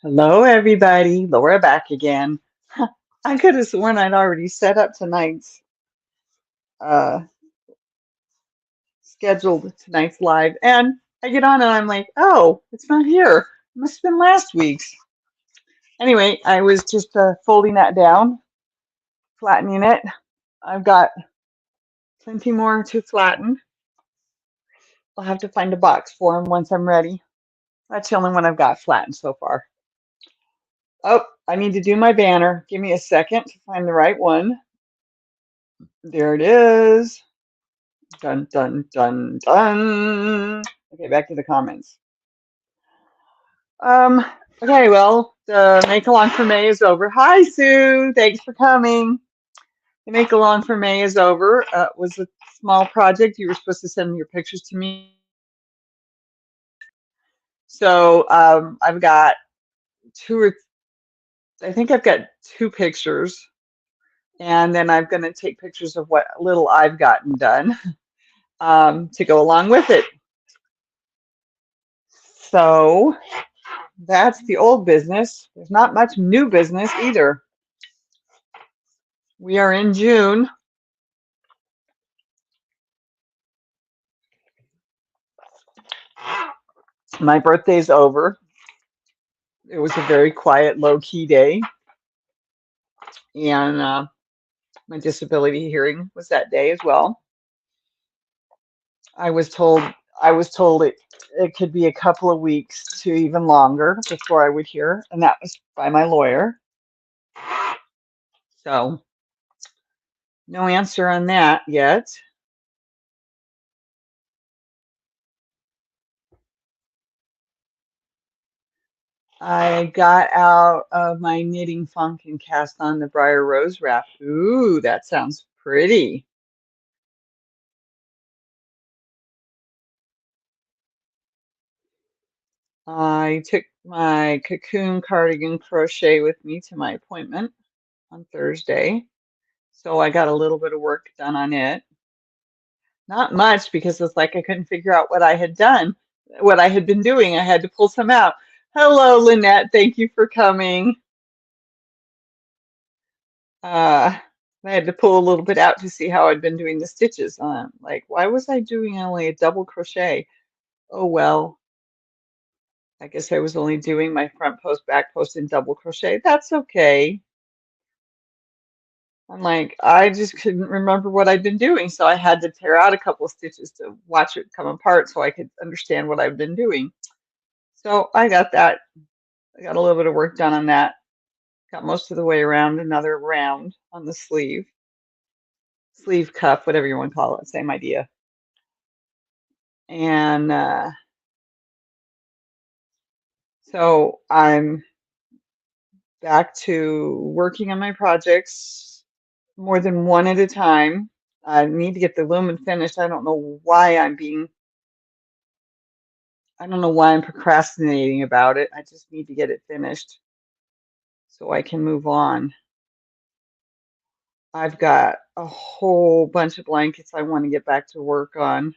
Hello, everybody. Laura back again. I could have sworn I'd already set up uh, scheduled tonight's live, and I get on and I'm like, oh, it's not here. It must have been last week's. Anyway, I was just folding that down, flattening it. I've got plenty more to flatten. I'll have to find a box for them once I'm ready. That's the only one I've got flattened so far. Oh, I need to do my banner. Give me a second to find the right one. There it is. Dun, dun, dun, dun. Okay, back to the comments. Um, okay, well, the make along for May is over. Hi, Sue. Thanks for coming. The make along for May is over. It was a small project. You were supposed to send your pictures to me. So I've got two or I think I've got two pictures, and then I'm going to take pictures of what little I've gotten done to go along with it. So that's the old business. There's not much new business either. We are in June. My birthday's over. It was a very quiet, low-key day, and my disability hearing was that day as well. I was told it could be a couple of weeks to even longer before I would hear, and that was by my lawyer. So no answer on that yet. I got out of my knitting funk and cast on the Briar Rose wrap. Ooh, that sounds pretty. I took my cocoon cardigan crochet with me to my appointment on Thursday. So I got a little bit of work done on it. Not much because it's like I couldn't figure out what I had done, what I had been doing. I had to pull some out. Hello, Lynette. Thank you for coming. I had to pull a little bit out to see how I'd been doing the stitches. Like, why was I doing only a double crochet? Oh, well, I guess I was only doing my front post, back post, and double crochet. That's okay. I'm like, I just couldn't remember what I'd been doing, so I had to tear out a couple of stitches to watch it come apart so I could understand what I've been doing. So I got that. I got a little bit of work done on that. Got most of the way around another round on the sleeve cuff, whatever you want to call it, same idea. And so I'm back to working on my projects more than one at a time. I need to get the lumen finished. I don't know why I'm procrastinating about it. I just need to get it finished so I can move on. I've got a whole bunch of blankets I want to get back to work on.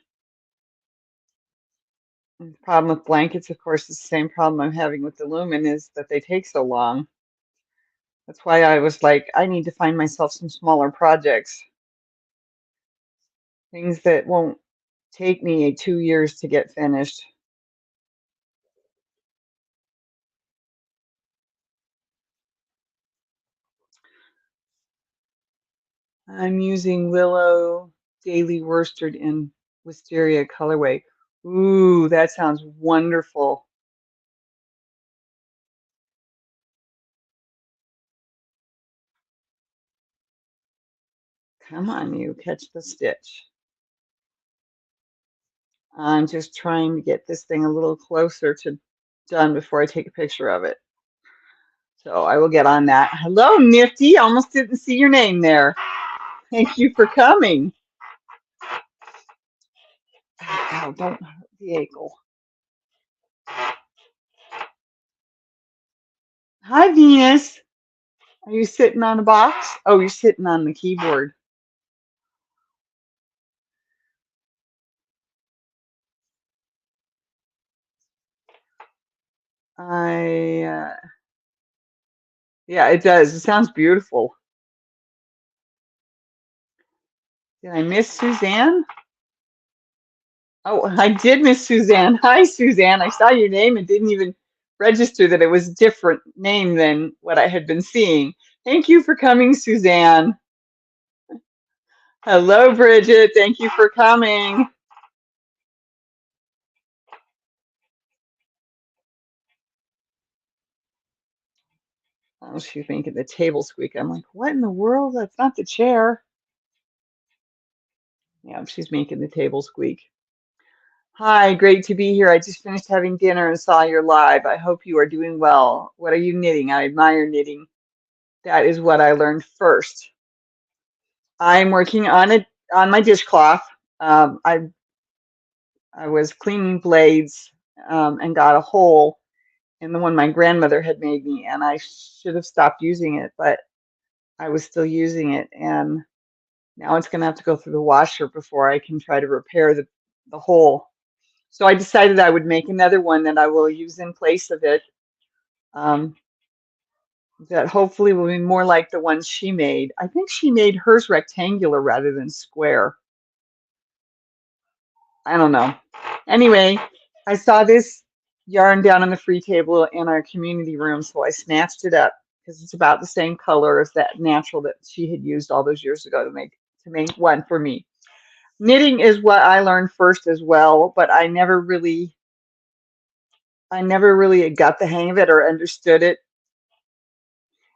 And the problem with blankets, of course, is the same problem I'm having with the lumen is that they take so long. That's why I was like, I need to find myself some smaller projects, things that won't take me 2 years to get finished. I'm using Willow Daily Worsted in Wisteria colorway. Ooh, that sounds wonderful. Come on, you catch the stitch. I'm just trying to get this thing a little closer to done before I take a picture of it. So I will get on that. Hello, Nifty. Almost didn't see your name there. Thank you for coming. Oh, don't hurt the ankle. Hi, Venus. Are you sitting on a box? Oh, you're sitting on the keyboard. I yeah, it does. It sounds beautiful. Did I miss Suzanne? Oh, I did miss Suzanne. Hi, Suzanne. I saw your name and didn't even register that it was a different name than what I had been seeing. Thank you for coming, Suzanne. Hello, Bridget. Thank you for coming. Oh, she's making the table squeak. I'm like, what in the world? That's not the chair. Yeah, she's making the table squeak. Hi, great to be here. I just finished having dinner and saw your live. I hope you are doing well. What are you knitting? I admire knitting. That is what I learned first. I'm working on it on my dishcloth. Um, I I was cleaning blades and got a hole in the one my grandmother had made me, and I should have stopped using it, but I was still using it, and now it's going to have to go through the washer before I can try to repair the hole. So I decided I would make another one that I will use in place of it, um, that hopefully will be more like the one she made. I think she made hers rectangular rather than square. I don't know. Anyway, I saw this yarn down on the free table in our community room, so I snatched it up because it's about the same color as that natural that she had used all those years ago to make one for me. Knitting is what I learned first as well, but I never really got the hang of it or understood it.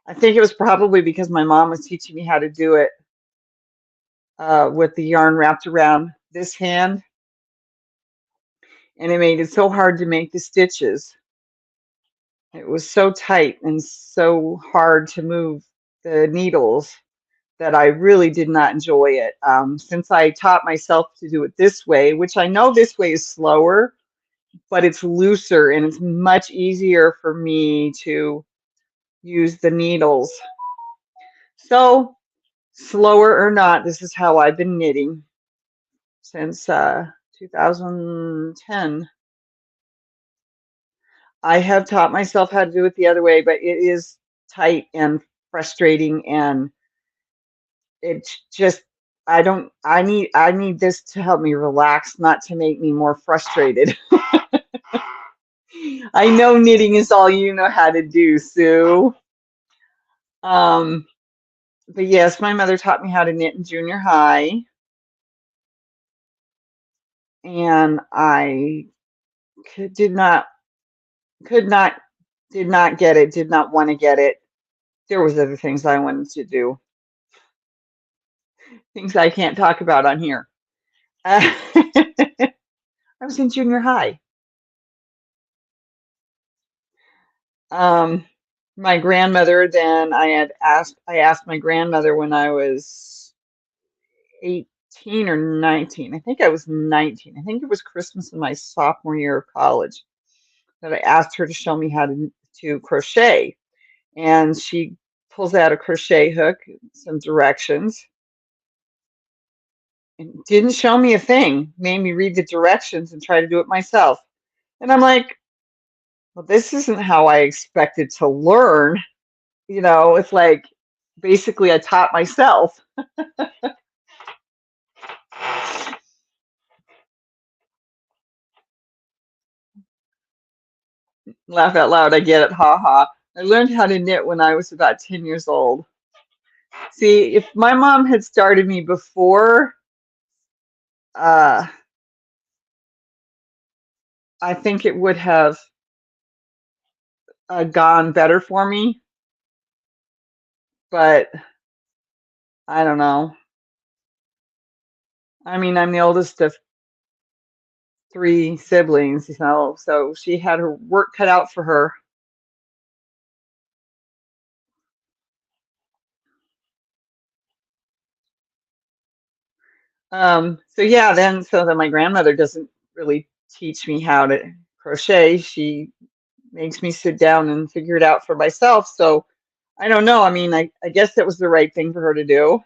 I think it was probably because my mom was teaching me how to do it with the yarn wrapped around this hand, and it made it so hard to make the stitches. It was so tight and so hard to move the needles that I really did not enjoy it. Since I taught myself to do it this way, which I know this way is slower, but it's looser and it's much easier for me to use the needles. So, slower or not, this is how I've been knitting since 2010. I have taught myself how to do it the other way, but it is tight and frustrating, and it's just I need this to help me relax, not to make me more frustrated. I know knitting is all you know how to do, Sue. Um, but yes, my mother taught me how to knit in junior high, and I could, did not could not did not get it, did not want to get it. There was other things I wanted to do, things I can't talk about on here. I was in junior high. Um, my grandmother, then I asked my grandmother when I was 18 or 19. I think I was 19. I think it was Christmas in my sophomore year of college that I asked her to show me how to crochet. And she pulls out a crochet hook, some directions, and didn't show me a thing, made me read the directions and try to do it myself. And I'm like, well, this isn't how I expected to learn. You know, it's like basically I taught myself. Laugh out loud, I get it, ha ha. I learned how to knit when I was about 10 years old. See, if my mom had started me before, uh, I think it would have gone better for me, but I don't know. I mean, I'm the oldest of three siblings, you know, so she had her work cut out for her. So yeah, so then my grandmother doesn't really teach me how to crochet. She makes me sit down and figure it out for myself. So I don't know. I mean, I guess that was the right thing for her to do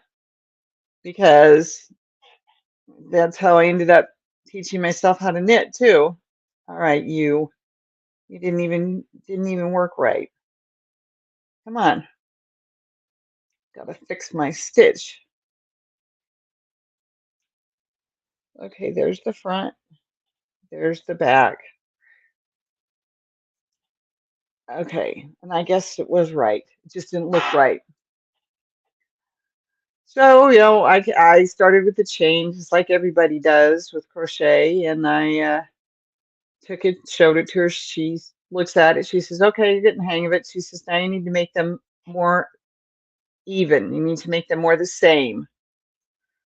because that's how I ended up teaching myself how to knit too. All right, you. You didn't even work right. Come on, gotta fix my stitch. Okay, there's the front, there's the back. Okay, and I guess it was right. It just didn't look right. So, I started with the chain, just like everybody does with crochet, and I took it, showed it to her. She looks at it. She says, "Okay, you're getting the hang of it." She says, "Now you need to make them more even. You need to make them more the same."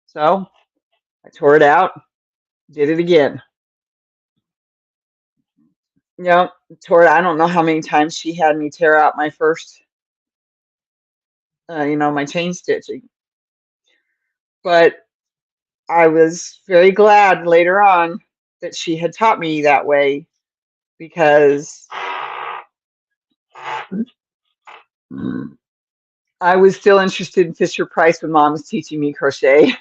So I tore it out, did it again. Tore it. I don't know how many times she had me tear out my first, my chain stitching, but I was very glad later on that she had taught me that way because I was still interested in Fisher Price when Mom was teaching me crochet.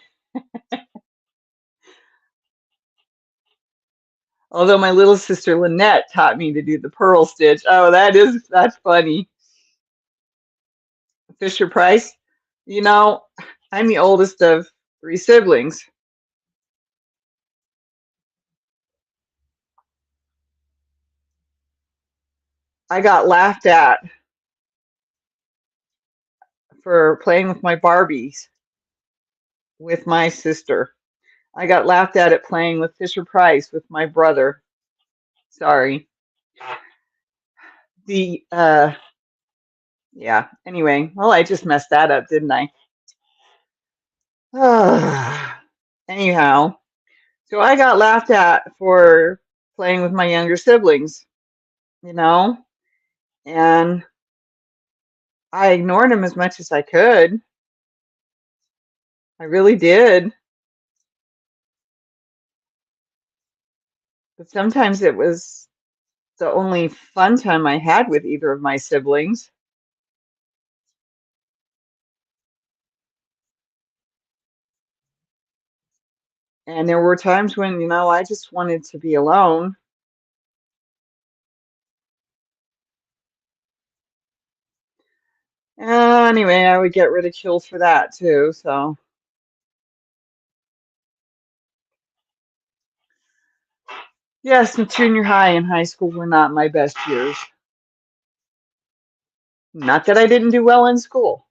Although my little sister Lynette taught me to do the purl stitch. Oh, that's funny. Fisher Price. You know, I'm the oldest of three siblings. I got laughed at for playing with my Barbies with my sister. I got laughed at playing with Fisher Price with my brother. Sorry. The Yeah. Anyway, well, I just messed that up, didn't I? Anyhow, so I got laughed at for playing with my younger siblings, you know, and I ignored them as much as I could. I really did. But sometimes it was the only fun time I had with either of my siblings. And there were times when, I just wanted to be alone. Anyway, I would get ridiculed for that too. So, yes, junior high and high school were not my best years. Not that I didn't do well in school.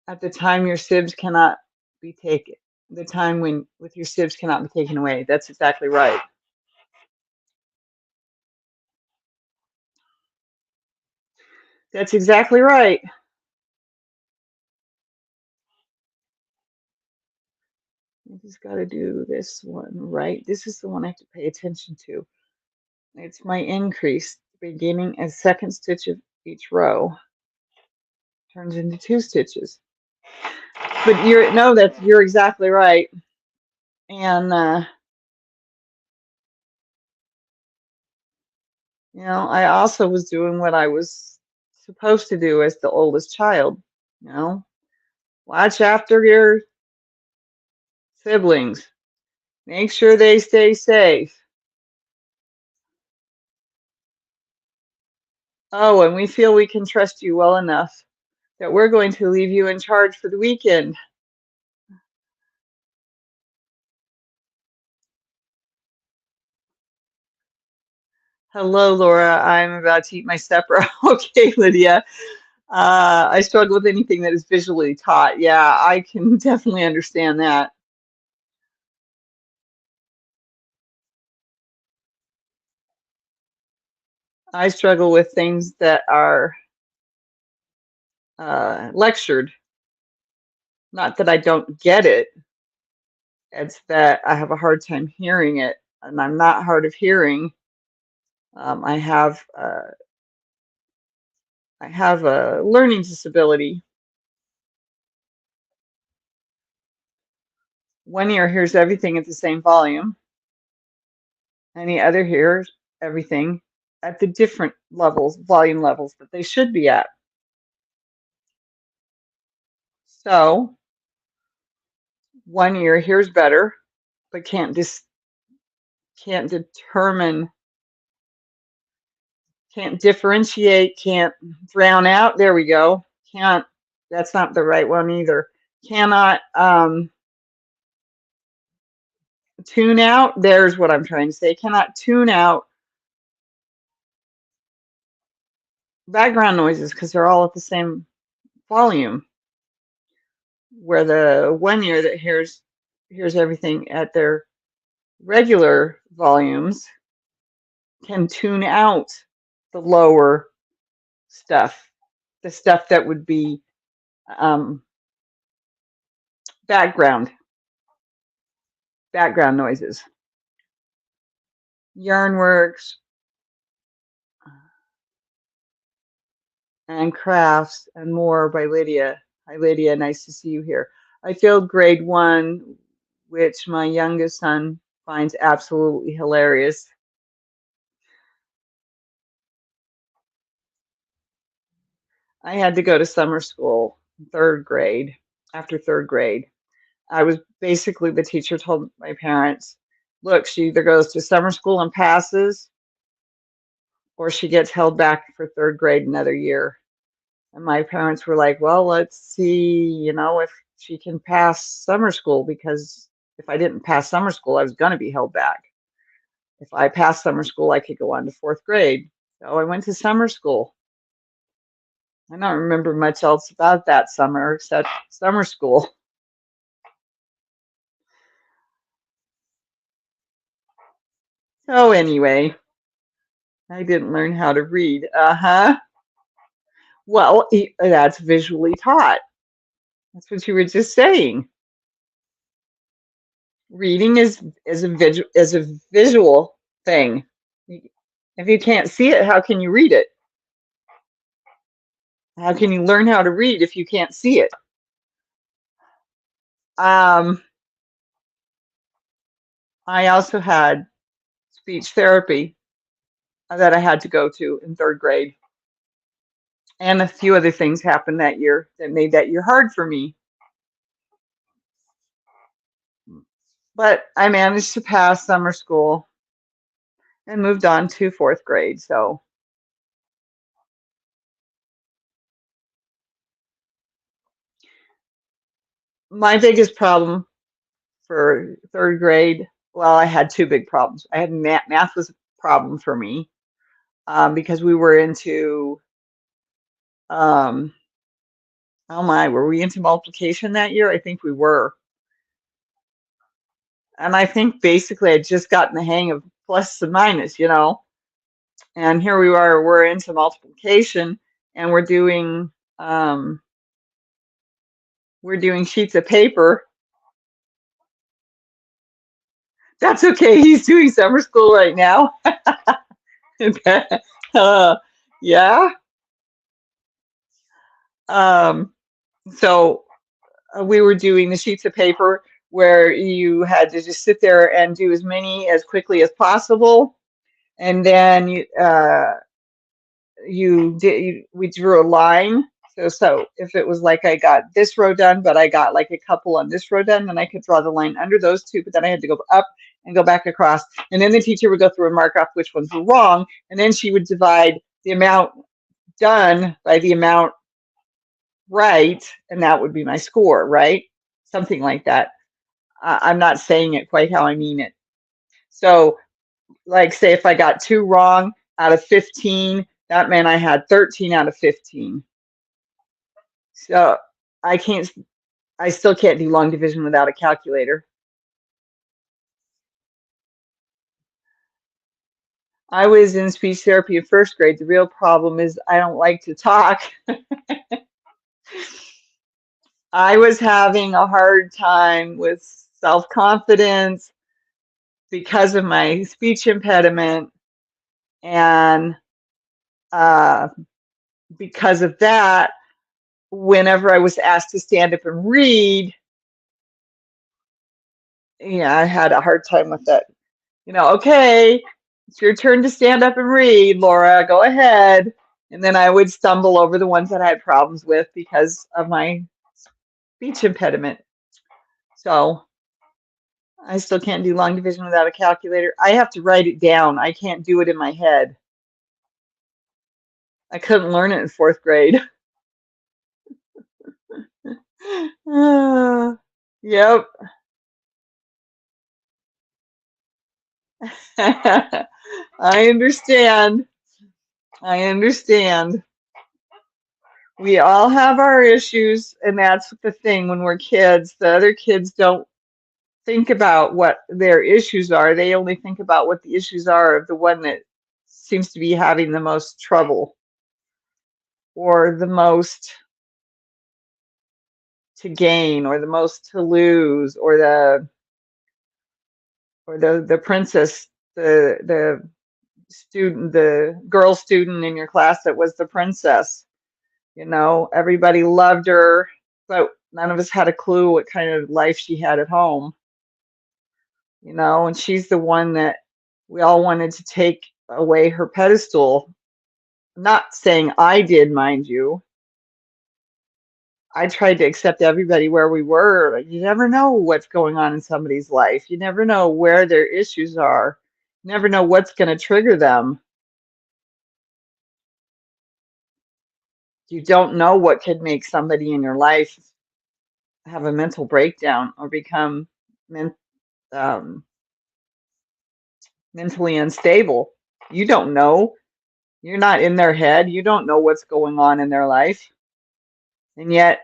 At the time your sibs cannot be taken. The time when with your sibs cannot be taken away. That's exactly right. That's exactly right. I just got to do this one right. This is the one I have to pay attention to. It's my increase, beginning a second stitch of each row turns into two stitches. But you're exactly right. And I also was doing what I was supposed to do as the oldest child. You know, watch after your siblings. Make sure they stay safe. Oh, and we feel we can trust you well enough that we're going to leave you in charge for the weekend. Hello, Laura. I'm about to eat my supper. Okay, Lydia. I struggle with anything that is visually taught. Yeah, I can definitely understand that. I struggle with things that are lectured. Not that I don't get it, it's that I have a hard time hearing it, and I'm not hard of hearing. I have a learning disability. One ear hears everything at the same volume, and the other hears everything at the different levels, volume levels that they should be at. So one ear hears better, but can't determine Can't differentiate, can't drown out. There we go. Can't, that's not the right one either. Cannot tune out. There's what I'm trying to say. Cannot tune out background noises because they're all at the same volume. Where the one ear that hears everything at their regular volumes can tune out the lower stuff, the stuff that would be um, background noises. Yarnworks and Crafts and More by Lydia. Hi, Lydia. Nice to see you here. I failed grade 1, which my youngest son finds absolutely hilarious. I had to go to summer school in 3rd grade. After 3rd grade, I was basically, the teacher told my parents, look, she either goes to summer school and passes, or she gets held back for 3rd grade another year. And my parents were like, well, let's see, if she can pass summer school, because if I didn't pass summer school, I was going to be held back. If I passed summer school, I could go on to 4th grade. So I went to summer school. I don't remember much else about that summer except summer school. So anyway, I didn't learn how to read. Uh-huh. Well, that's visually taught. That's what you were just saying. Reading is a visual thing. If you can't see it, how can you read it? How can you learn how to read if you can't see it? I also had speech therapy that I had to go to in 3rd grade. And a few other things happened that year that made that year hard for me. But I managed to pass summer school and moved on to 4th grade. So my biggest problem for 3rd grade, well, I had 2 big problems. I had math was a problem for me because we were into, um, oh my, were we into multiplication that year? I think we were. And I think basically I'd just gotten the hang of plus and minus, and here we are, we're into multiplication, and um, we're doing sheets of paper. That's okay. He's doing summer school right now. Yeah. Um, so we were doing the sheets of paper where you had to just sit there and do as many as quickly as possible, and then we drew a line. So if it was like I got this row done, but I got like a couple on this row done, then I could draw the line under those 2, but then I had to go up and go back across. And then the teacher would go through and mark off which ones were wrong. And then she would divide the amount done by the amount right. And that would be my score, right? Something like that. I'm not saying it quite how I mean it. So like say if I got 2 wrong out of 15, that meant I had 13 out of 15. So I still can't do long division without a calculator. I was in speech therapy in 1st grade. The real problem is I don't like to talk. I was having a hard time with self-confidence because of my speech impediment. And because of that, whenever I was asked to stand up and read, I had a hard time with that. Okay, it's your turn to stand up and read, Laura, go ahead. And then I would stumble over the ones that I had problems with because of my speech impediment. So I still can't do long division without a calculator. I have to write it down. I can't do it in my head. I couldn't learn it in fourth grade. Yep. I understand. I understand. We all have our issues, and that's the thing when we're kids. The other kids don't think about what their issues are. They only think about what the issues are of the one that seems to be having the most trouble or the most to gain or the most to lose or the princess, the student, the girl student in your class that was the princess. You know, everybody loved her, but none of us had a clue what kind of life she had at home, you know, and she's the one that we all wanted to take away her pedestal. Not saying I did, mind you. I tried to accept everybody where we were. You never know what's going on in somebody's life. You never know where their issues are. You never know what's going to trigger them. You don't know what could make somebody in your life have a mental breakdown or become men, um, mentally unstable. You don't know. You're not in their head. You don't know what's going on in their life. And yet,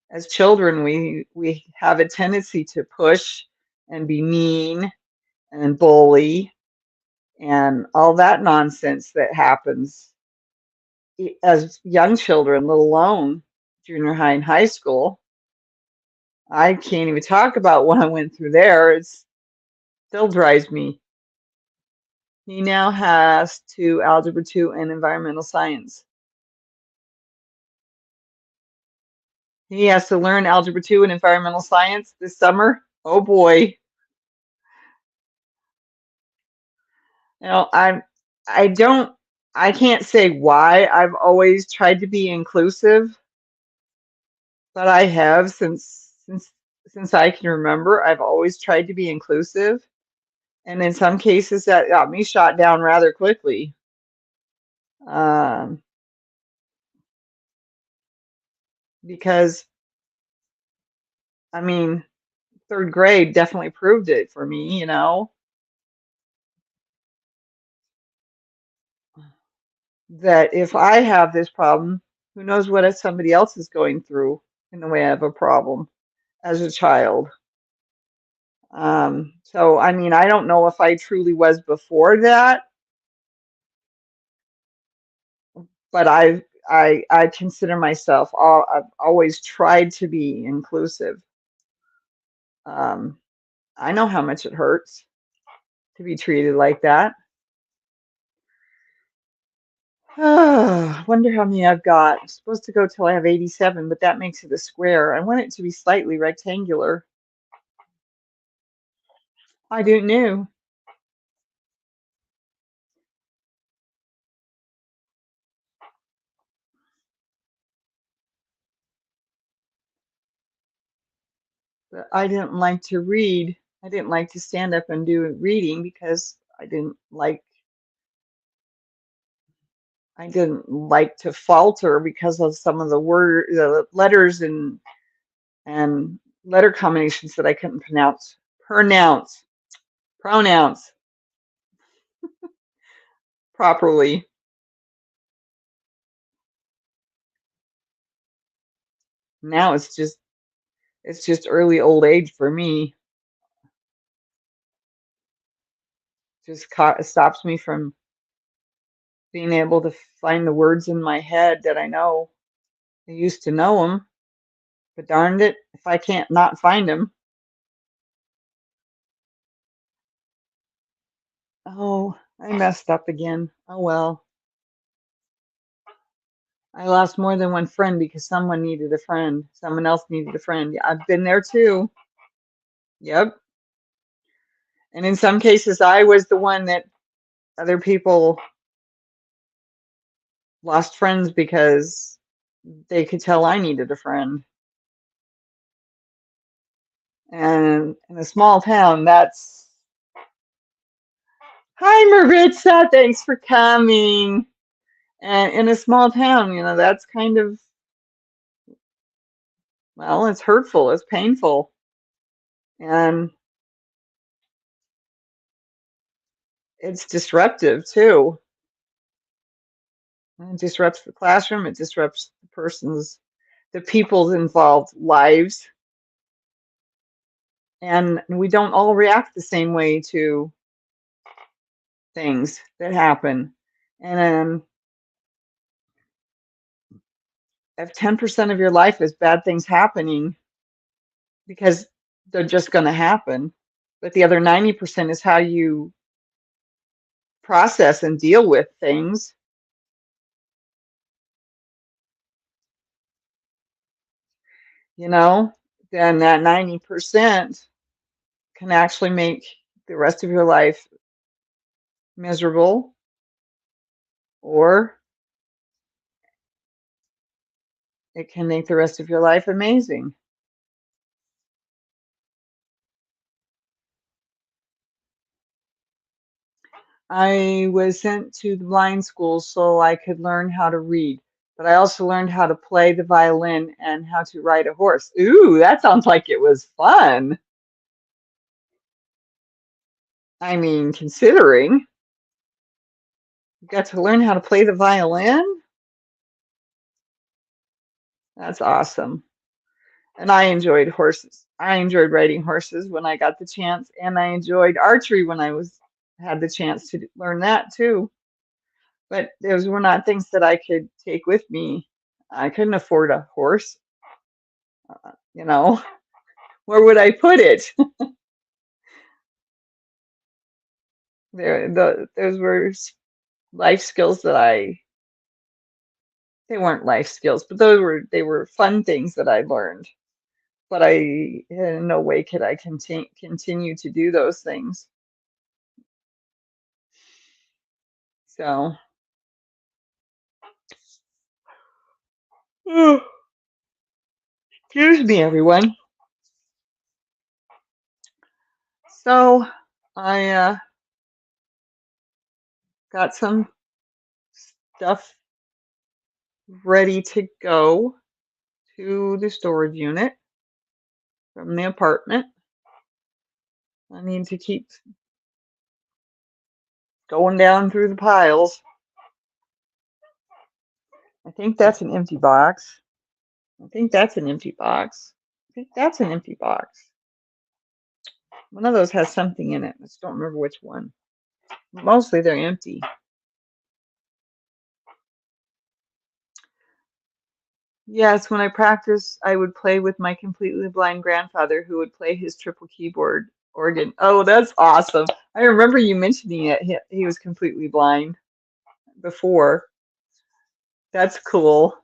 as children, we have a tendency to push and be mean and bully and all that nonsense that happens as young children, let alone junior high and high school. I can't even talk about what I went through there. It still drives me. He now has two Algebra 2 and Environmental Science. He has to learn Algebra 2 and Environmental Science this summer. Oh boy. You know, I don't I can't say why I've always tried to be inclusive, but I have since I can remember. I've always tried to be inclusive, and in some cases that got me shot down rather quickly. Um, because I mean, third grade definitely proved it for me, you know, that if I have this problem, who knows what somebody else is going through in the way of a problem as a child. So I mean, I don't know if I truly was before that, but I consider myself I've always tried to be inclusive. Um, I know how much it hurts to be treated like that. Wonder how many I've got. I'm supposed to go till I have 87, but that makes it a square. I want it to be slightly rectangular. I don't know. But I didn't like to read. I didn't like to stand up and do reading because I didn't like to falter because of some of the letters and letter combinations that I couldn't pronounce properly. Now it's just early old age for me. Stops me from being able to find the words in my head that I know. I used to know them, but darned it, if I can't not find them. Oh, I messed up again. Oh well. I lost more than one friend because someone needed a friend. Someone else needed a friend. Yeah, I've been there too. Yep. And in some cases, I was the one that other people lost friends because they could tell I needed a friend. And in a small town, that's. Hi, Maritza. Thanks for coming. And in a small town, that's kind of, well, it's hurtful, it's painful, and it's disruptive too. It disrupts the classroom, it disrupts the people's involved lives, and we don't all react the same way to things that happen. And if 10% of your life is bad things happening, because they're just going to happen, but the other 90% is how you process and deal with things, you know, then that 90% can actually make the rest of your life miserable, or it can make the rest of your life amazing. I was sent to the blind school so I could learn how to read, but I also learned how to play the violin and how to ride a horse. Ooh, that sounds like it was fun. I mean, considering you got to learn how to play the violin, that's awesome. And I enjoyed horses. I enjoyed riding horses when I got the chance, and I enjoyed archery when I had the chance to learn that too. But those were not things that I could take with me. I couldn't afford a horse, you know. Where would I put it? Those were life skills they weren't life skills, but they were fun things that I learned. But in no way could I continue to do those things. So, excuse me, everyone. So, I got some stuff ready to go to the storage unit from the apartment. I need to keep going down through the piles. I think that's an empty box. I think that's an empty box. I think that's an empty box. One of those has something in it. I just don't remember which one. Mostly they're empty. Yes, when I practiced, I would play with my completely blind grandfather who would play his triple keyboard organ. Oh, that's awesome. I remember you mentioning it. He was completely blind before. That's cool.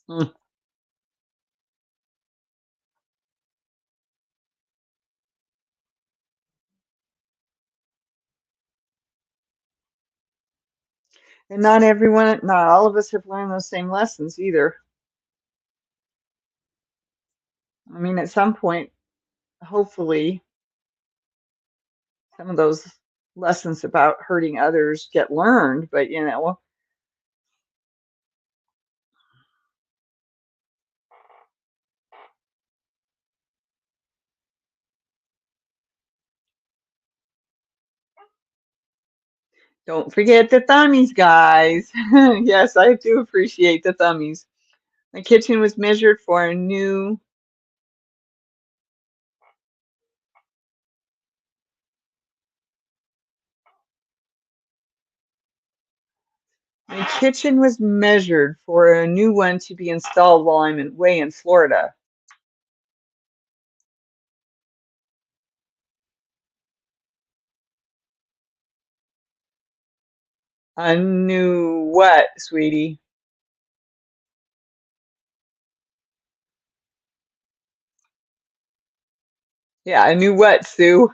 Mm. And not all of us have learned those same lessons either. I mean, at some point, hopefully, some of those lessons about hurting others get learned, but don't forget the thummies, guys. Yes, I do appreciate the thummies. My kitchen was measured for a new My kitchen was measured for a new one to be installed while I'm away in Florida. A new what, sweetie? Yeah, a new what, Sue?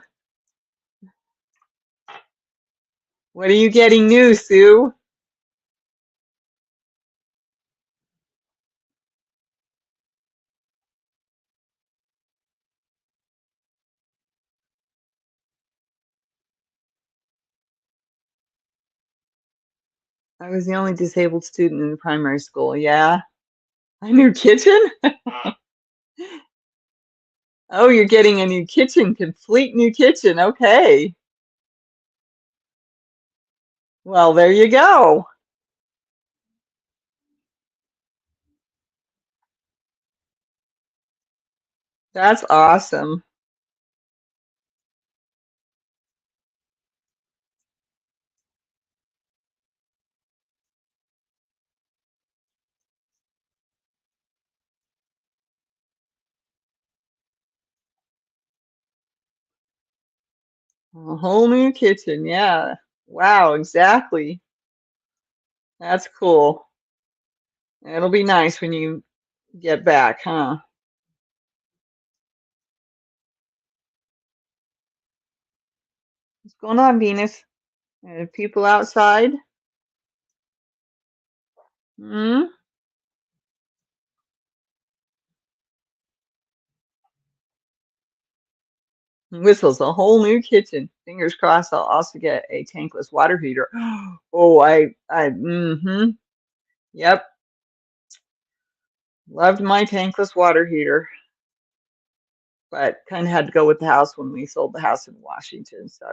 What are you getting new, Sue? I was the only disabled student in primary school. Yeah. A new kitchen? Oh, you're getting a new kitchen, complete new kitchen. Okay. Well, there you go. That's awesome. A whole new kitchen. Yeah. Wow, exactly. That's cool. It'll be nice when you get back, huh? What's going on, Venus? People outside? Hmm? Whistles, a whole new kitchen. Fingers crossed I'll also get a tankless water heater. Oh, yep, loved my tankless water heater, but kind of had to go with the house when we sold the house in Washington. So,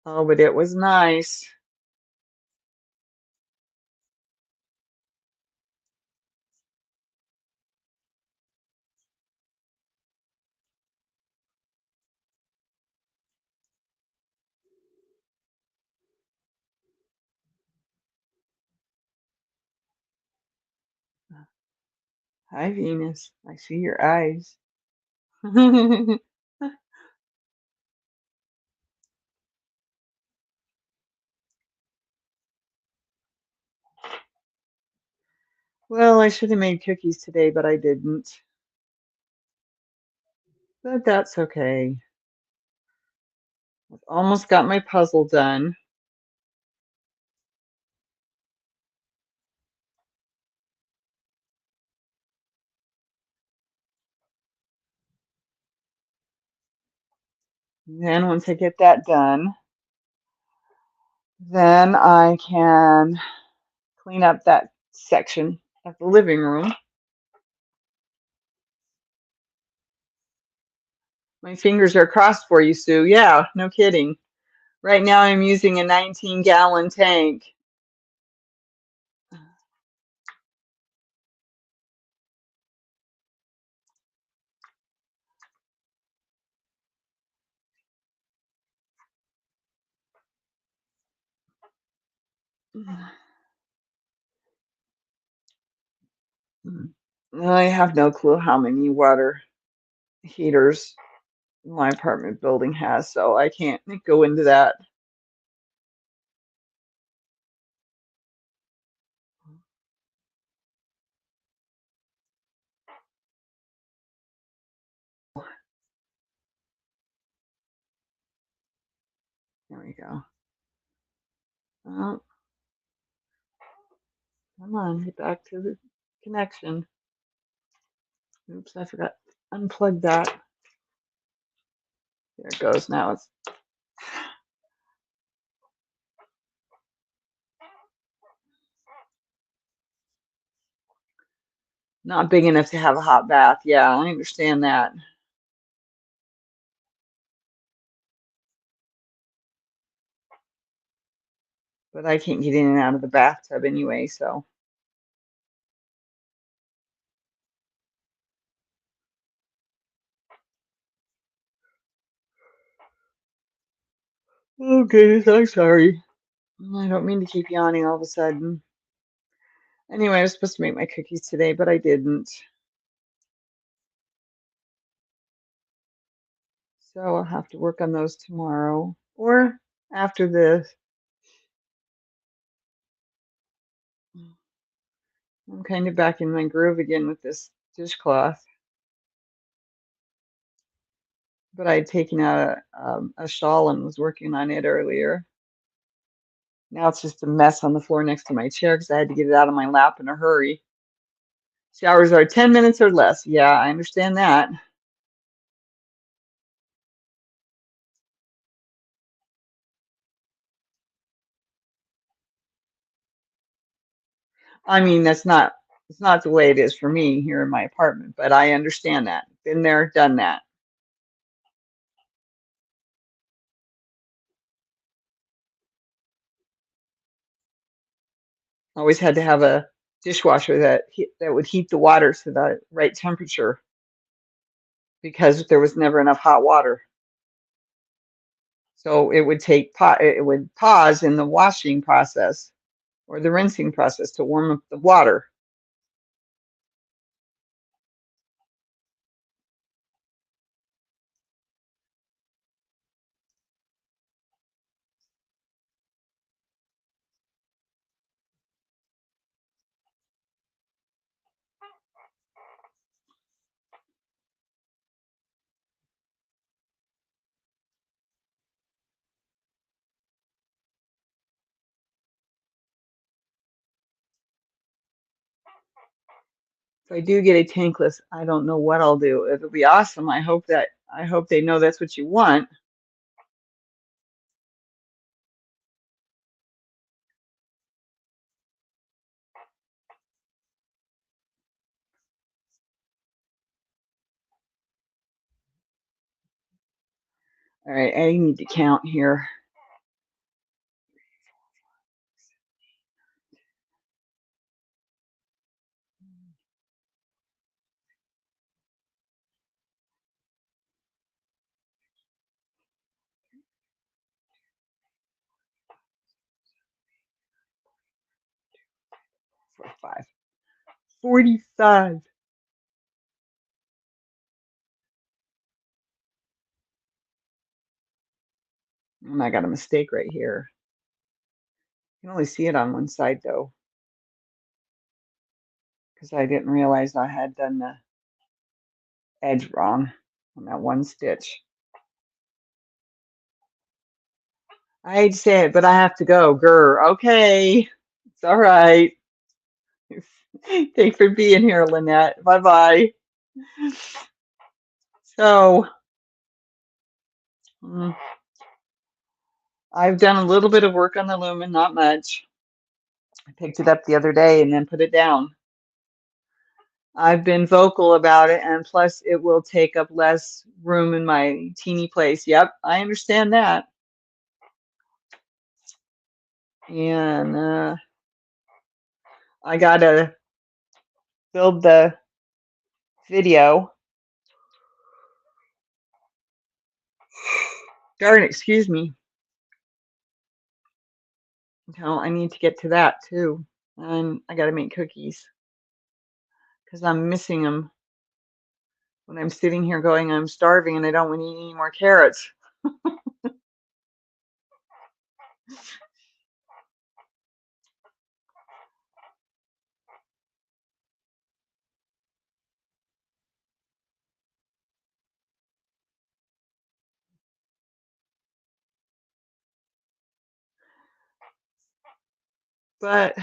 oh, but it was nice. Hi, Venus. I see your eyes. Well, I should have made cookies today, but I didn't. But that's okay. I've almost got my puzzle done. Then once I get that done, then I can clean up that section of the living room. My fingers are crossed for you, Sue. Yeah, no kidding. Right now I'm using a 19-gallon tank. I have no clue how many water heaters my apartment building has, so I can't go into that. There we go. Oh, come on, get back to the connection. Oops, I forgot to unplug that. There it goes. Now it's not big enough to have a hot bath. Yeah, I understand that. But I can't get in and out of the bathtub anyway, so. Oh, goodness, I'm sorry. I don't mean to keep yawning all of a sudden. Anyway, I was supposed to make my cookies today, but I didn't. So I'll have to work on those tomorrow or after this. I'm kind of back in my groove again with this dishcloth. But I had taken out a shawl and was working on it earlier. Now it's just a mess on the floor next to my chair because I had to get it out of my lap in a hurry. Showers are 10 minutes or less. Yeah, I understand that. I mean, it's not the way it is for me here in my apartment, but I understand that. Been there, done that. Always had to have a dishwasher that would heat the water to the right temperature because there was never enough hot water. So it would pause in the washing process or the rinsing process to warm up the water. If I do get a tankless, I don't know what I'll do. It'll be awesome. I hope they know that's what you want. All right, I need to count here. 45. 45. And I got a mistake right here. You can only see it on one side though, because I didn't realize I had done the edge wrong on that one stitch. I hate to say it, but I have to go. Grr. Okay. It's all right. Thanks for being here, Lynette. Bye bye. So, mm, I've done a little bit of work on the lumen, not much. I picked it up the other day and then put it down. I've been vocal about it, and plus, it will take up less room in my teeny place. Yep, I understand that. And I gotta build the video. Darn, excuse me. No, I need to get to that too. And I gotta make cookies because I'm missing them when I'm sitting here going, I'm starving and I don't want to eat any more carrots. But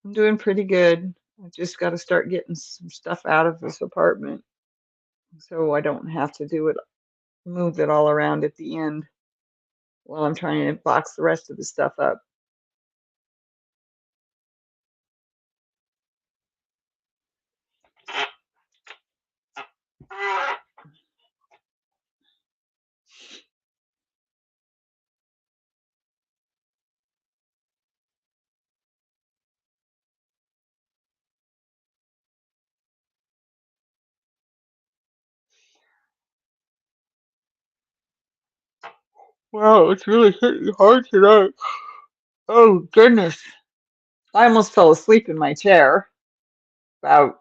I'm doing pretty good. I just got to start getting some stuff out of this apartment so I don't have to move it all around at the end while I'm trying to box the rest of the stuff up. Wow, it's really hitting hard tonight. Oh, goodness. I almost fell asleep in my chair about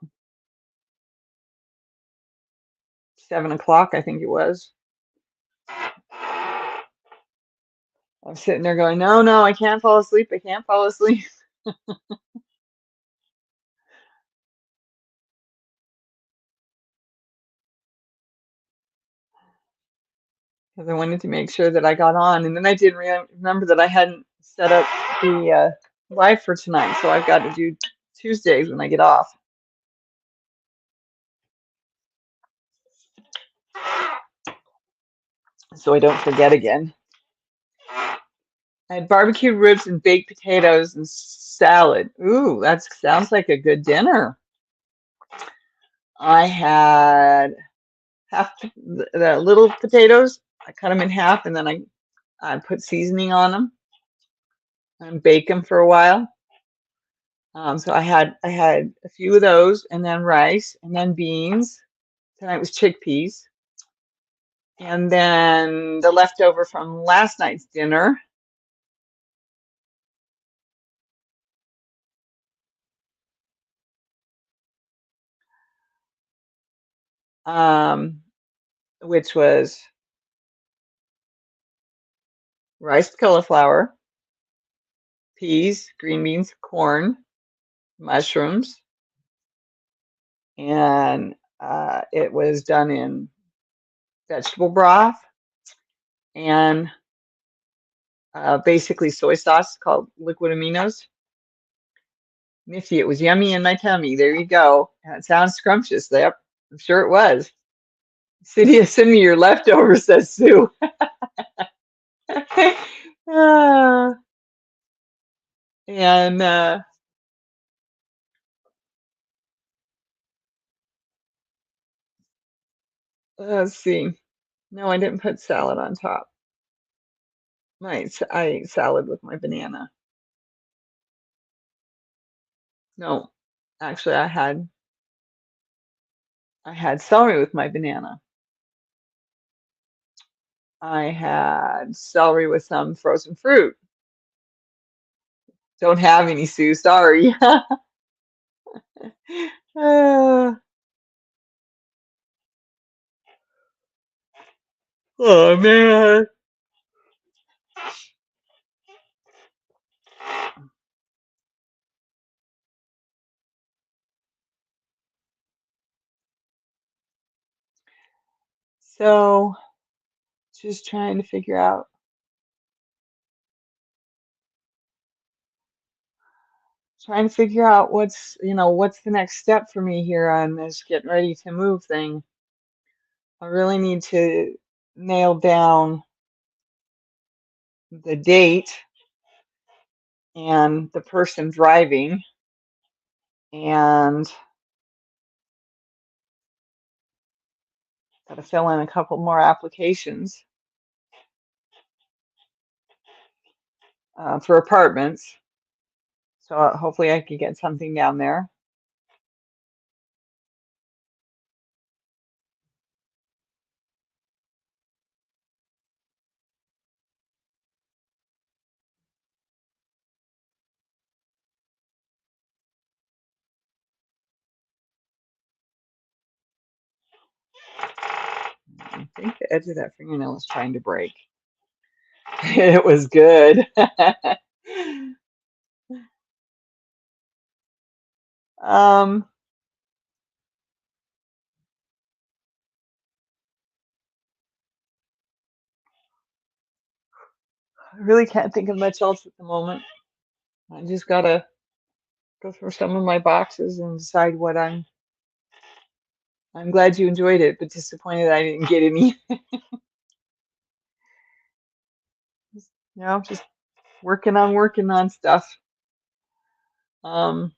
7 o'clock, I think it was. I'm sitting there going, no, no, I can't fall asleep. I can't fall asleep. Because I wanted to make sure that I got on. And then I didn't remember that I hadn't set up the live for tonight. So I've got to do Tuesdays when I get off. So I don't forget again. I had barbecued ribs and baked potatoes and salad. Ooh, that sounds like a good dinner. I had half the little potatoes. I cut them in half and then I put seasoning on them and bake them for a while. So I had a few of those and then rice and then beans. Tonight was chickpeas. And then the leftover from last night's dinner. Um, which was rice cauliflower, peas, green beans, corn, mushrooms, and it was done in vegetable broth and basically soy sauce called liquid aminos. Nifty, it was yummy in my tummy. There you go. That sounds scrumptious. Yep, I'm sure it was. Send me your leftovers, says Sue. Ah, and let's see. No, I didn't put salad on top. I ate salad with my banana. No, actually, I had celery with my banana. I had celery with some frozen fruit. Don't have any, Sue. Sorry. Uh, oh man. So just trying to figure out what's the next step for me here on this getting ready to move thing. I really need to nail down the date and the person driving and got to fill in a couple more applications for apartments. So hopefully I can get something down there. I think the edge of that fingernail is trying to break. It was good. um, I really can't think of much else at the moment. I just gotta go through some of my boxes and decide what I'm glad you enjoyed it, but disappointed I didn't get any. Just working on stuff. Um,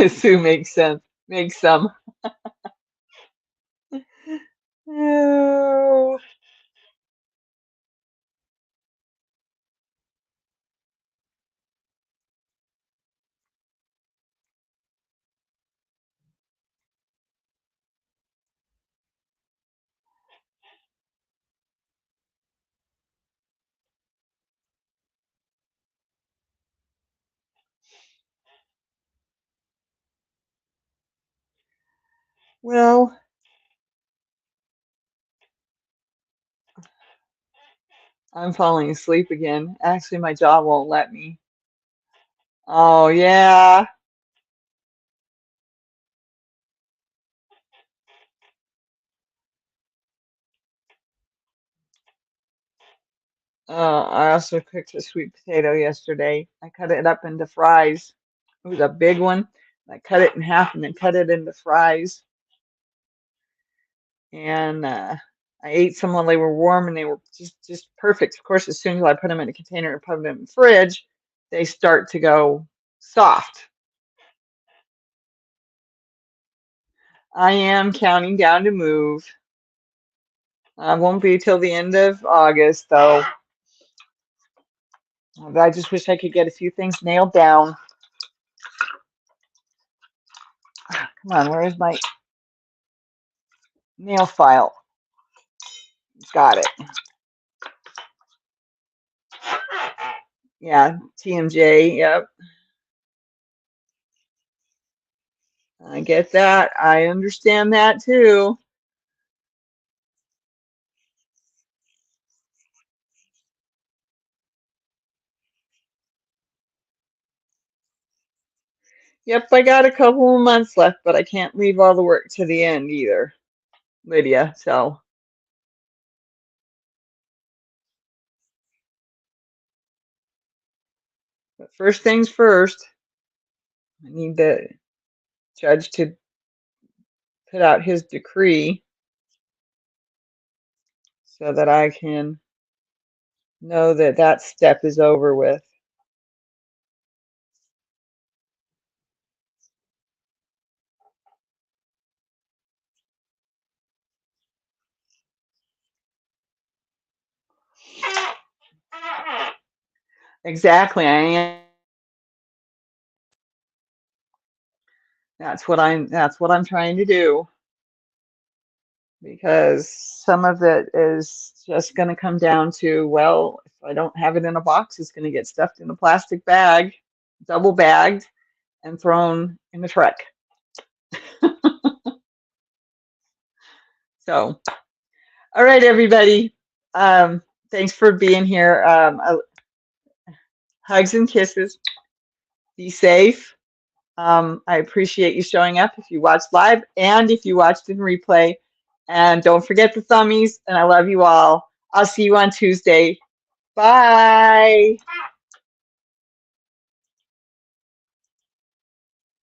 Sue makes sense. Makes some. Oh, well, I'm falling asleep again. Actually, my jaw won't let me. Oh, yeah. I also cooked a sweet potato yesterday. I cut it up into fries. It was a big one. I cut it in half and then cut it into fries. And I ate some while they were warm, and they were just perfect. Of course, as soon as I put them in a container and put them in the fridge, they start to go soft. I am counting down to move. Won't be till the end of August, though. I just wish I could get a few things nailed down. Come on, where is my nail file? Got it. Yeah, TMJ, yep. I get that. I understand that too. Yep, I got a couple more months left, but I can't leave all the work to the end either, Lydia. So, but first things first, I need the judge to put out his decree so that I can know that that step is over with. Exactly, I am. That's what I'm trying to do, because some of it is just going to come down to, well, if I don't have it in a box, it's going to get stuffed in a plastic bag, double bagged, and thrown in the truck. So, all right, everybody. Thanks for being here. Hugs and kisses. Be safe. I appreciate you showing up if you watched live and if you watched in replay. And don't forget the thummies. And I love you all. I'll see you on Tuesday. Bye.